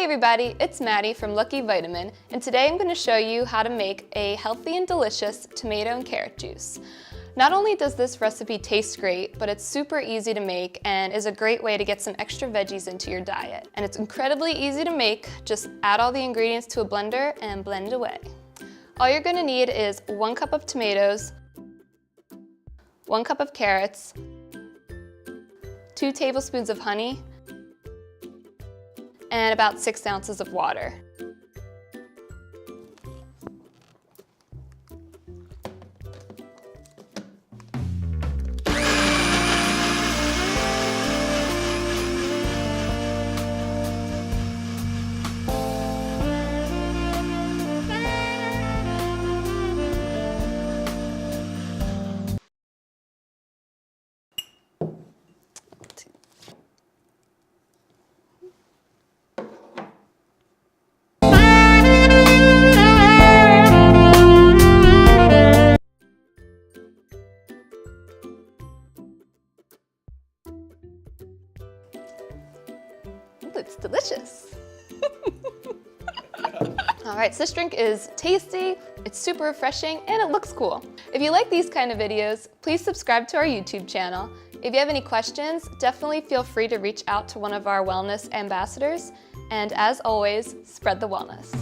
everybody, it's Maddie from LuckyVitamin, and today I'm going to show you how to make a healthy and delicious tomato and carrot juice. Not only does this recipe taste great, but it's super easy to make and is a great way to get some extra veggies into your diet. And it's incredibly easy to make. Just add all the ingredients to a blender and blend away. All you're going to need is 1 cup of tomatoes, 1 cup of carrots, 2 tablespoons of honey, and about 6 ounces of water. It's delicious. Alright, so this drink is tasty, it's super refreshing, and it looks cool. If you like these kind of videos, please subscribe to our YouTube channel. If you have any questions, definitely feel free to reach out to one of our wellness ambassadors. And as always, spread the wellness.